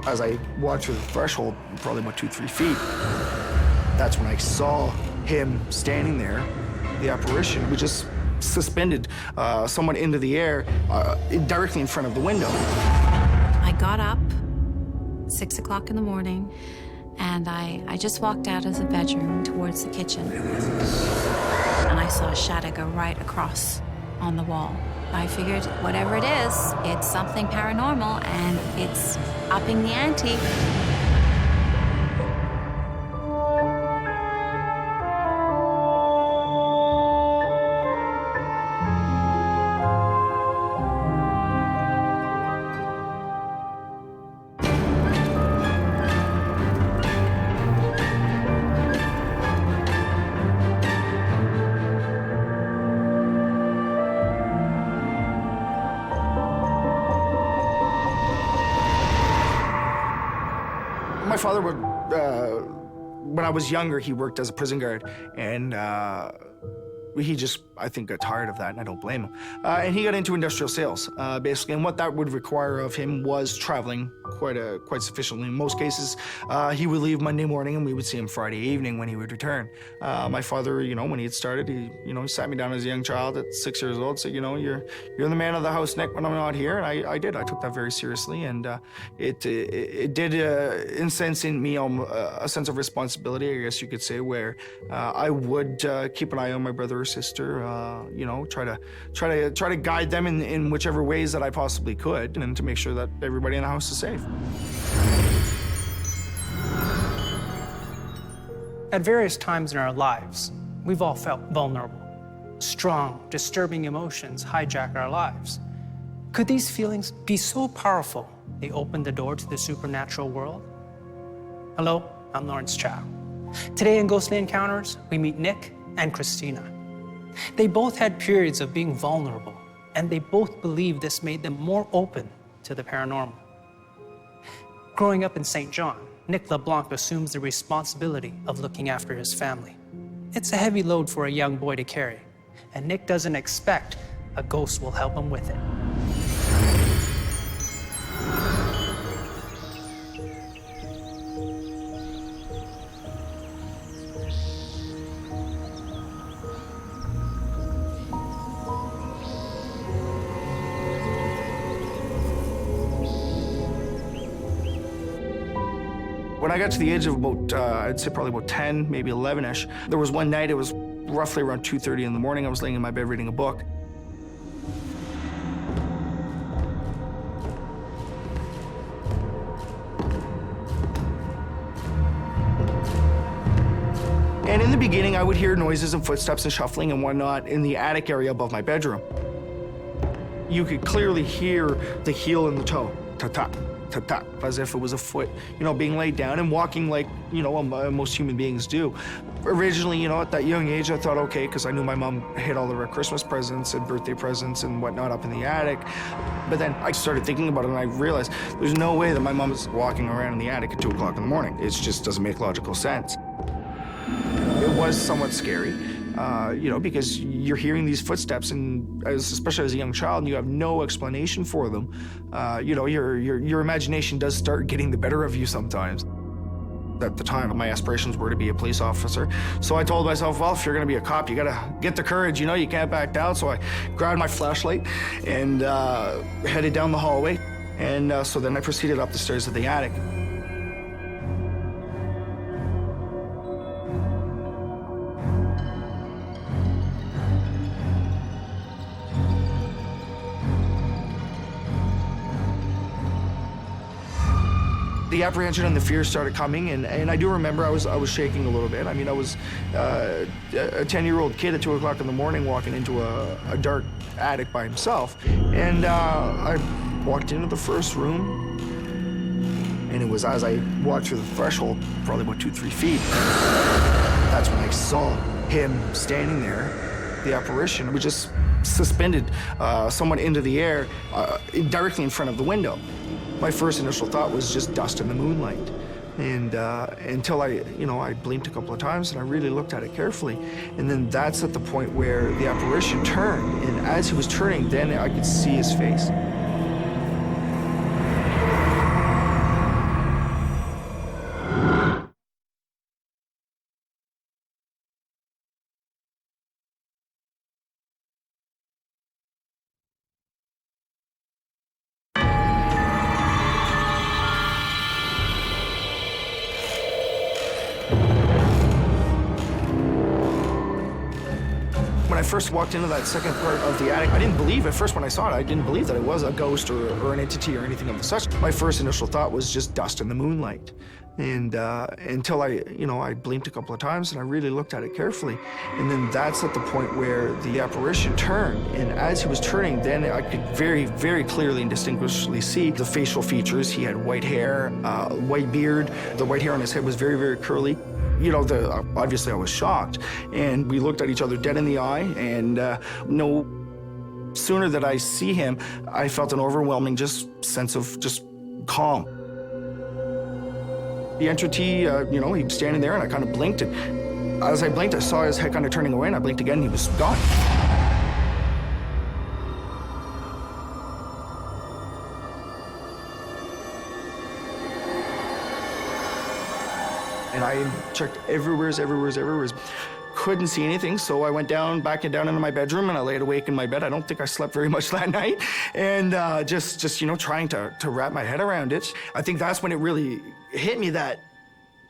As I walked through the threshold, probably about 2-3 feet, that's when I saw him standing there. The apparition was just suspended somewhat into the air, directly in front of the window. I got up, 6 o'clock in the morning, and I just walked out of the bedroom towards the kitchen. And I saw a shadow go right across on the wall. I figured, whatever it is, it's something paranormal, and it's upping the ante. My father would, when I was younger, he worked as a prison guard, and he just, I think, got tired of that, and I don't blame him. And he got into industrial sales, basically, and what that would require of him was traveling quite sufficiently. In most cases, he would leave Monday morning, and we would see him Friday evening when he would return. My father, you know, when he had started, he sat me down as a young child at 6 years old, said, you're the man of the house, Nick, when I'm not here, and I did. I took that very seriously, and it did incense in me a sense of responsibility, I guess you could say, where I would keep an eye on my brother or sister, try to guide them in whichever ways that I possibly could, and to make sure that everybody in the house is safe. At various times in our lives, we've all felt vulnerable. Strong, disturbing emotions hijack our lives. Could these feelings be so powerful they open the door to the supernatural world? Hello, I'm Lawrence Chau. Today in Ghostly Encounters, we meet Nick and Christina. They both had periods of being vulnerable, and they both believe this made them more open to the paranormal. Growing up in St. John, Nick LeBlanc assumes the responsibility of looking after his family. It's a heavy load for a young boy to carry, and Nick doesn't expect a ghost will help him with it. When I got to the age of about, I'd say probably about 10, maybe 11-ish, there was one night, it was roughly around 2:30 in the morning, I was laying in my bed reading a book. And in the beginning, I would hear noises and footsteps and shuffling and whatnot in the attic area above my bedroom. You could clearly hear the heel and the toe, ta-ta, ta-ta, as if it was a foot, being laid down and walking like, most human beings do. Originally, at that young age, I thought, okay, because I knew my mom hid all of her Christmas presents and birthday presents and whatnot up in the attic. But then I started thinking about it, and I realized there's no way that my mom is walking around in the attic at 2 o'clock in the morning. It just doesn't make logical sense. It was somewhat scary. Because you're hearing these footsteps, and especially as a young child, and you have no explanation for them. Your imagination does start getting the better of you sometimes. At the time, my aspirations were to be a police officer. So I told myself, well, if you're gonna be a cop, you gotta get the courage, you can't back down. So I grabbed my flashlight and headed down the hallway. And so then I proceeded up the stairs of the attic. The apprehension and the fear started coming, and I do remember I was shaking a little bit. I mean, I was a 10-year-old kid at 2 o'clock in the morning walking into a dark attic by himself. And I walked into the first room, and it was as I walked through the threshold, probably about 2-3 feet, that's when I saw him standing there. The apparition was just suspended somewhat into the air, directly in front of the window. My first initial thought was just dust in the moonlight. And until I blinked a couple of times and I really looked at it carefully. And then that's at the point where the apparition turned. And as he was turning, then I could see his face. first walked into that second part of the attic, I didn't believe at first when I saw it, I didn't believe that it was a ghost or an entity or anything of the such. My first initial thought was just dust in the moonlight. And until I blinked a couple of times and I really looked at it carefully. And then that's at the point where the apparition turned. And as he was turning, then I could very, very clearly and distinguishably see the facial features. He had white hair, white beard. The white hair on his head was very, very curly. Obviously I was shocked. And we looked at each other dead in the eye. And no sooner that I see him, I felt an overwhelming sense of calm. The entity, he was standing there, and I kind of blinked. And as I blinked, I saw his head kind of turning away, and I blinked again, and he was gone. And I checked everywhere. Couldn't see anything, so I went back down into my bedroom, and I laid awake in my bed. I don't think I slept very much that night, and just trying to wrap my head around it. I think that's when it really hit me that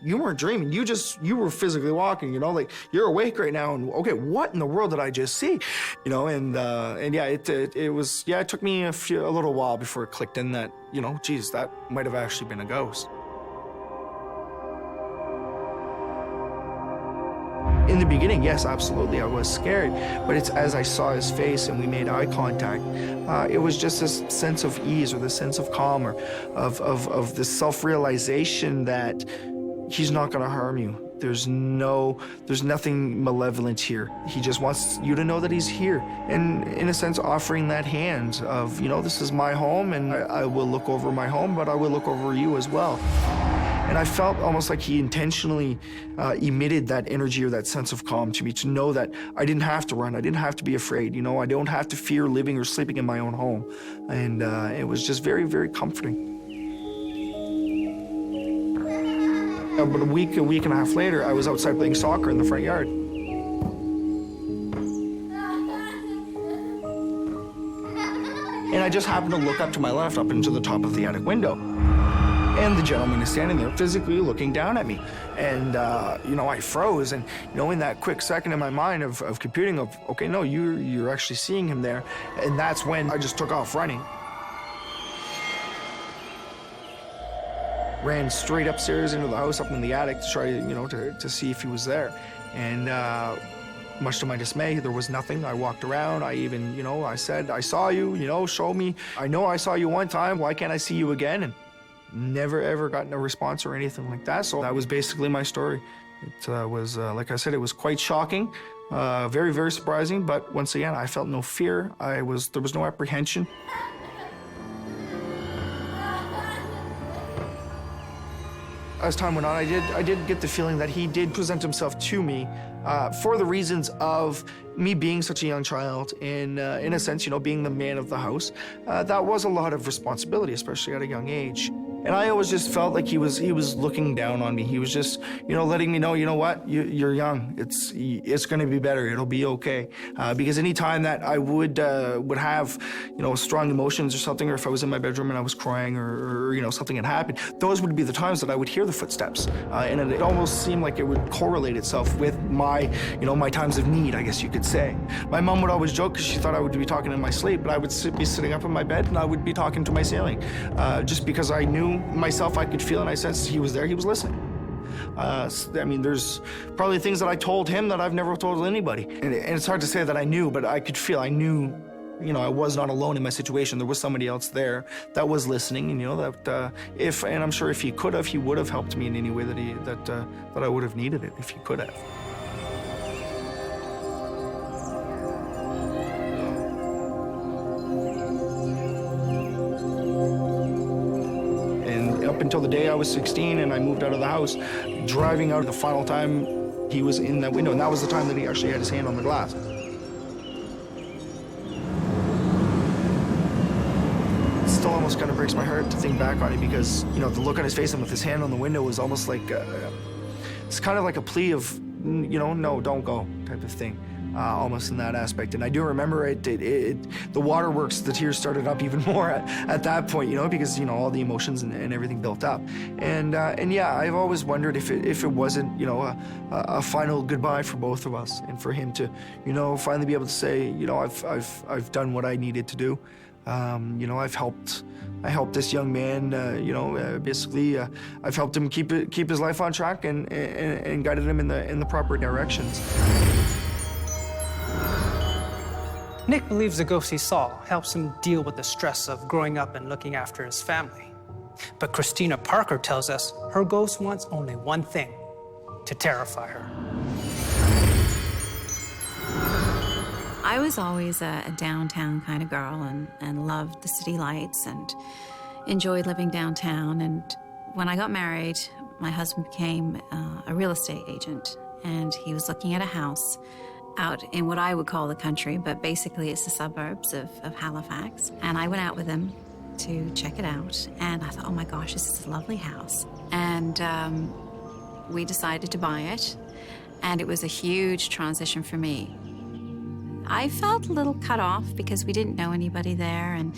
you weren't dreaming. You were physically walking. Like you're awake right now, and okay, what in the world did I just see? And yeah, it took me a little while before it clicked in that geez, that might have actually been a ghost. In the beginning, yes, absolutely, I was scared. But it's as I saw his face and we made eye contact, it was just this sense of ease or this sense of calm or of this self-realization that he's not going to harm you. There's nothing malevolent here. He just wants you to know that he's here. And in a sense, offering that hand of, this is my home and I will look over my home, but I will look over you as well. And I felt almost like he intentionally emitted that energy or that sense of calm to me, to know that I didn't have to run, I didn't have to be afraid, I don't have to fear living or sleeping in my own home. And it was just very, very comforting. About a week and a half later, I was outside playing soccer in the front yard. And I just happened to look up to my left, up into the top of the attic window. And the gentleman is standing there physically looking down at me. And, I froze. And, in that quick second in my mind of computing of, okay, no, you're actually seeing him there. And that's when I just took off running. Ran straight upstairs into the house, up in the attic to try, to see if he was there. And much to my dismay, there was nothing. I walked around. I even, I said, I saw you, show me. I know I saw you one time. Why can't I see you again? And never, ever gotten a response or anything like that. So that was basically my story. It was, like I said, it was quite shocking, very, very surprising. But once again, I felt no fear. There was no apprehension. As time went on, I did get the feeling that he did present himself to me for the reasons of me being such a young child and, in a sense, being the man of the house. That was a lot of responsibility, especially at a young age. And I always just felt like he was looking down on me. He was just, letting me know, what, you're young. It's going to be better. It'll be okay. Because any time that I would have, strong emotions or something, or if I was in my bedroom and I was crying or something had happened, those would be the times that I would hear the footsteps. And it almost seemed like it would correlate itself with my, my times of need, I guess you could say. My mom would always joke because she thought I would be talking in my sleep, but I would be sitting up in my bed and I would be talking to my ceiling. Just because I knew myself, I could feel and I sensed he was there, he was listening. There's probably things that I told him that I've never told anybody. And it's hard to say that I knew, but I could feel, I knew, I was not alone in my situation. There was somebody else there that was listening, and and I'm sure if he could have, he would have helped me in any way that I would have needed it, if he could have. Up until the day I was 16 and I moved out of the house, driving out the final time he was in that window, and that was the time that he actually had his hand on the glass. It still almost kind of breaks my heart to think back on it because, the look on his face and with his hand on the window was almost like, it's kind of like a plea of, no, don't go type of thing. almost in that aspect. And I do remember the waterworks, the tears started up even more at that point, because, all the emotions and everything built up. And yeah, I've always wondered if it wasn't, a final goodbye for both of us, and for him to, finally be able to say, I've done what I needed to do. I helped this young man, basically, I've helped him keep his life on track and guided him in the proper directions. Nick believes the ghost he saw helps him deal with the stress of growing up and looking after his family. But Christina Parker tells us her ghost wants only one thing: to terrify her. I was always a downtown kind of girl and loved the city lights and enjoyed living downtown. And when I got married, my husband became a real estate agent, and he was looking at a house out in what I would call the country, but basically it's the suburbs of Halifax. And I went out with him to check it out, and I thought, oh my gosh, this is a lovely house. And we decided to buy it, and it was a huge transition for me. I felt a little cut off because we didn't know anybody there, and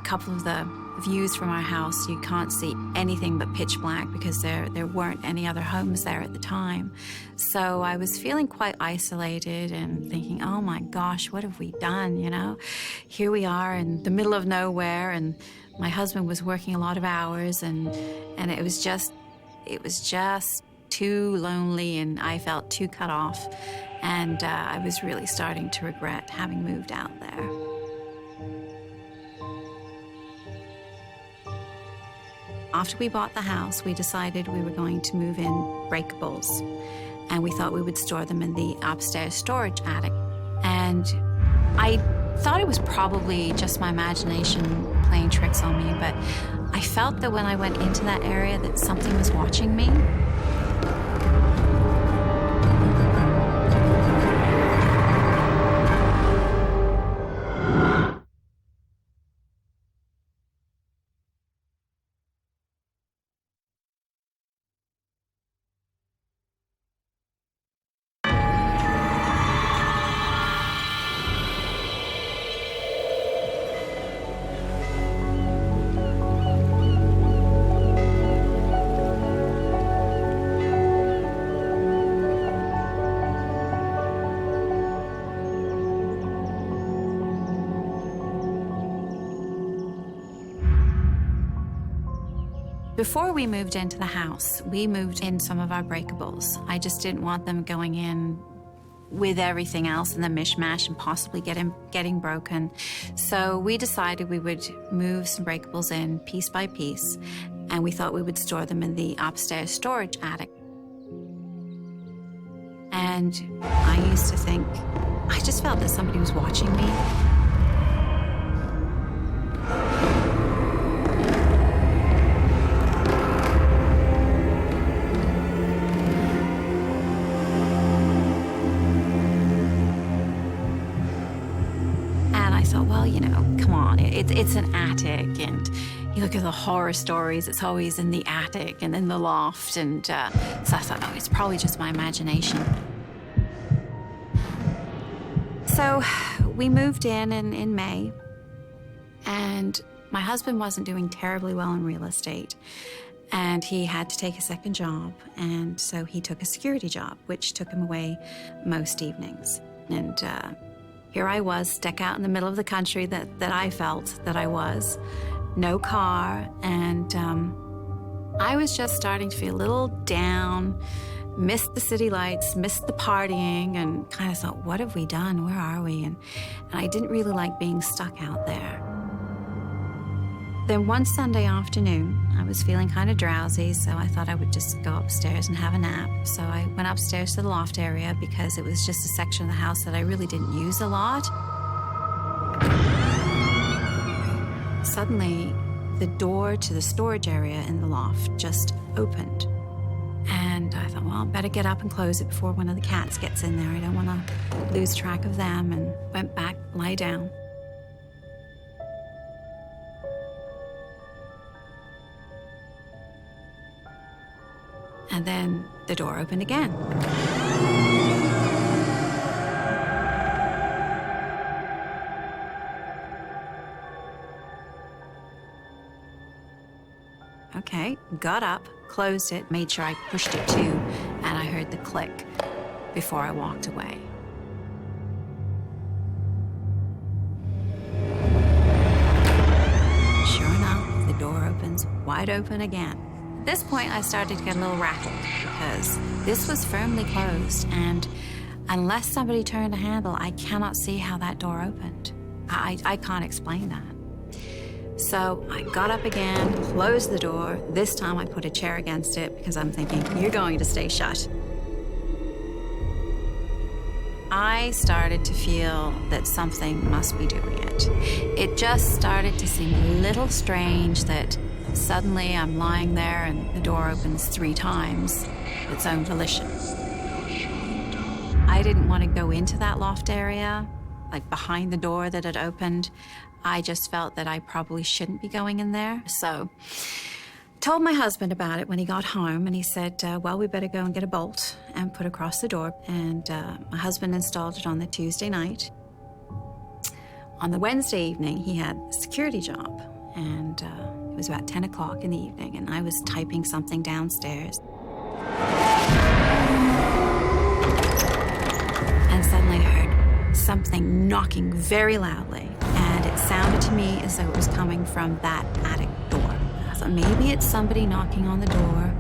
a couple of the views from our house, you can't see anything but pitch black because there weren't any other homes there at the time. So I was feeling quite isolated and thinking, oh my gosh, what have we done, Here we are in the middle of nowhere, and my husband was working a lot of hours, and it was just too lonely, and I felt too cut off, and I was really starting to regret having moved out there. After we bought the house, we decided we were going to move in breakables, and we thought we would store them in the upstairs storage attic. And I thought it was probably just my imagination playing tricks on me, but I felt that when I went into that area that something was watching me. Before we moved into the house, we moved in some of our breakables. I just didn't want them going in with everything else in the mishmash and possibly getting broken. So we decided we would move some breakables in piece by piece, and we thought we would store them in the upstairs storage attic. And I used to think, I just felt that somebody was watching me. Well, come on, it's an attic, and you look at the horror stories, it's always in the attic and in the loft, and so I thought, oh, it's probably just my imagination. So we moved in May, and my husband wasn't doing terribly well in real estate, and he had to take a second job, and so he took a security job, which took him away most evenings. And here I was, stuck out in the middle of the country that I felt that I was. No car, and I was just starting to feel a little down, missed the city lights, missed the partying, and kind of thought, what have we done? Where are we? And I didn't really like being stuck out there. Then one Sunday afternoon, I was feeling kind of drowsy, so I thought I would just go upstairs and have a nap. So I went upstairs to the loft area because it was just a section of the house that I really didn't use a lot. Suddenly, the door to the storage area in the loft just opened. And I thought, well, better get up and close it before one of the cats gets in there. I don't want to lose track of them, and went back, lie down. And then the door opened again. Okay, got up, closed it, made sure I pushed it to, and I heard the click before I walked away. Sure enough, the door opens wide open again. At this point, I started to get a little rattled because this was firmly closed, and unless somebody turned a handle, I cannot see how that door opened. I can't explain that. So I got up again, closed the door. This time I put a chair against it because I'm thinking, you're going to stay shut. I started to feel that something must be doing it. It just started to seem a little strange that suddenly I'm lying there and the door opens 3 times, its own volition. I didn't want to go into that loft area, like behind the door that had opened. I just felt that I probably shouldn't be going in there. So told my husband about it when he got home, and he said, well, we better go and get a bolt and put across the door. And my husband installed it on the Tuesday night. On the Wednesday evening, he had a security job, and it was about 10 o'clock in the evening, and I was typing something downstairs. And suddenly I heard something knocking very loudly, and it sounded to me as though it was coming from that attic door. I thought maybe it's somebody knocking on the door,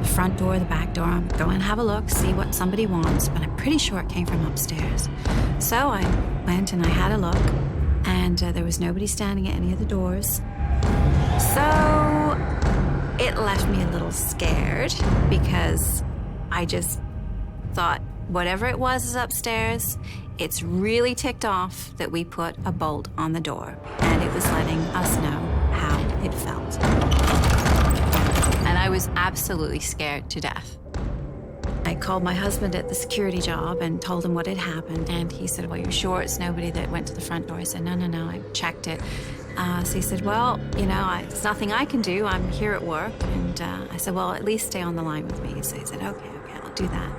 the front door, the back door. I'm going to have a look, see what somebody wants, but I'm pretty sure it came from upstairs. So I went and I had a look, and there was nobody standing at any of the doors. So it left me a little scared because I just thought, whatever it was is upstairs. It's really ticked off that we put a bolt on the door, and it was letting us know how it felt. And I was absolutely scared to death. I called my husband at the security job and told him what had happened, and he said, well, you're sure it's nobody that went to the front door? I said, no, I checked it. So he said, well, it's nothing I can do. I'm here at work. And I said, well, at least stay on the line with me. So he said, okay, I'll do that.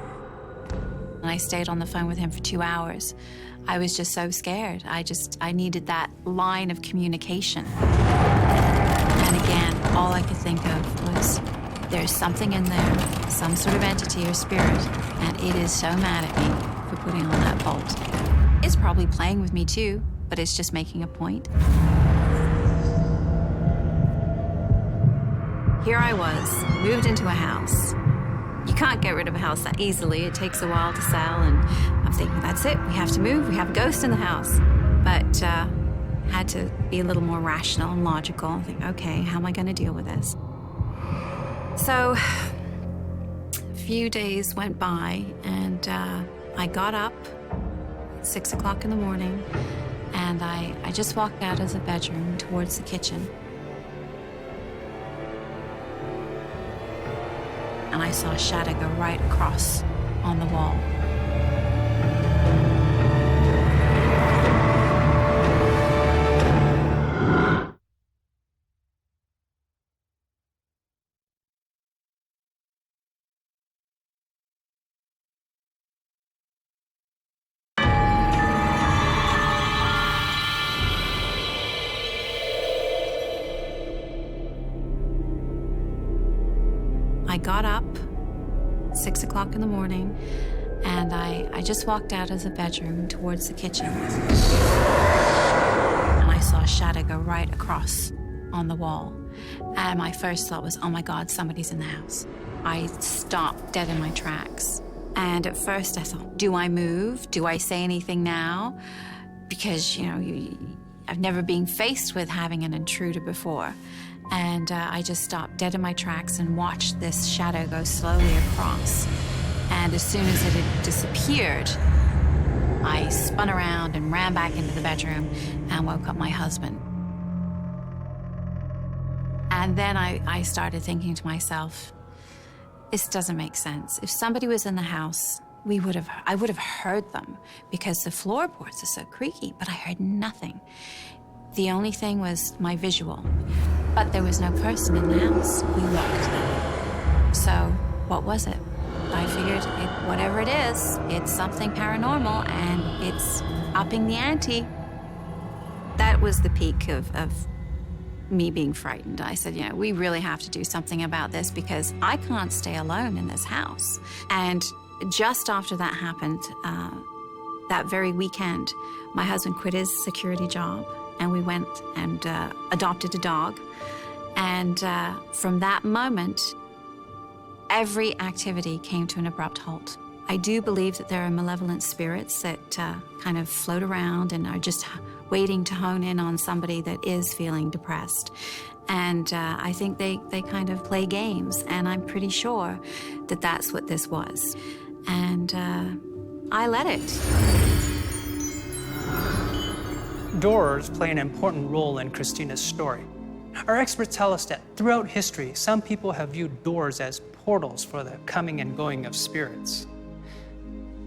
And I stayed on the phone with him for 2 hours. I was just so scared. I needed that line of communication. And again, all I could think of was, there's something in there, some sort of entity or spirit, and it is so mad at me for putting on that bolt. It's probably playing with me too, but it's just making a point. Here I was, moved into a house. You can't get rid of a house that easily. It takes a while to sell, and I'm thinking, that's it, we have to move, we have a ghost in the house. But had to be a little more rational and logical and think, okay, how am I gonna deal with this? So a few days went by, and I got up at 6 o'clock in the morning, and I just walked out of the bedroom towards the kitchen. And I saw a shadow go right across on the wall. I got up 6 o'clock in the morning, and I just walked out of the bedroom towards the kitchen. And I saw a shadow go right across on the wall. And my first thought was, oh my God, somebody's in the house. I stopped dead in my tracks. And at first I thought, do I move? Do I say anything now? Because, I've never been faced with having an intruder before. And I just stopped dead in my tracks and watched this shadow go slowly across. And as soon as it had disappeared, I spun around and ran back into the bedroom and woke up my husband. And then I started thinking to myself, this doesn't make sense. If somebody was in the house, I would have heard them because the floorboards are so creaky, but I heard nothing. The only thing was my visual, but there was no person in the house. We looked. So what was it? I figured whatever it is, it's something paranormal and it's upping the ante. That was the peak of me being frightened. I said, we really have to do something about this because I can't stay alone in this house. And just after that happened, that very weekend, my husband quit his security job and we went and adopted a dog. And from that moment, every activity came to an abrupt halt. I do believe that there are malevolent spirits that kind of float around and are just waiting to hone in on somebody that is feeling depressed. And I think they kind of play games, and I'm pretty sure that that's what this was. And I let it. Doors play an important role in Christina's story. Our experts tell us that throughout history, some people have viewed doors as portals for the coming and going of spirits.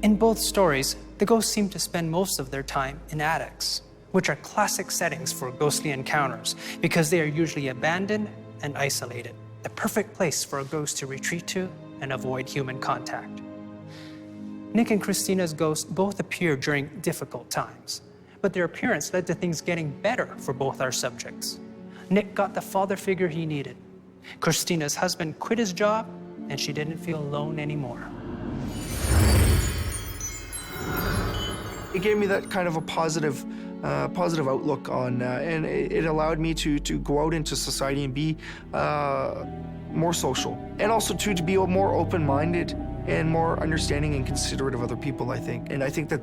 In both stories, the ghosts seem to spend most of their time in attics, which are classic settings for ghostly encounters because they are usually abandoned and isolated, the perfect place for a ghost to retreat to and avoid human contact. Nick and Christina's ghosts both appear during difficult times, but their appearance led to things getting better for both our subjects. Nick got the father figure he needed. Christina's husband quit his job, and she didn't feel alone anymore. It gave me that kind of a positive outlook on, and it allowed me to go out into society and be more social, and also to be more open-minded and more understanding and considerate of other people, I think. And I think that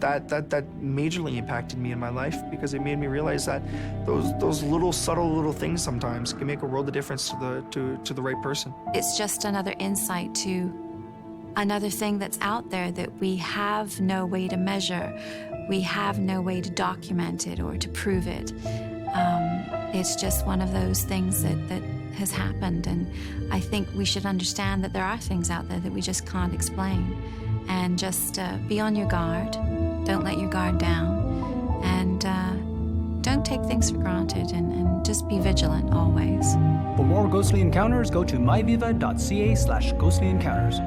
majorly impacted me in my life because it made me realize that those little subtle little things sometimes can make a world of difference to the right person. It's just another insight to another thing that's out there that we have no way to measure. We have no way to document it or to prove it. It's just one of those things that has happened, and I think we should understand that there are things out there that we just can't explain, and just be on your guard. Don't let your guard down, and don't take things for granted, and just be vigilant always. For more ghostly encounters, go to myviva.ca/ghostly encounters.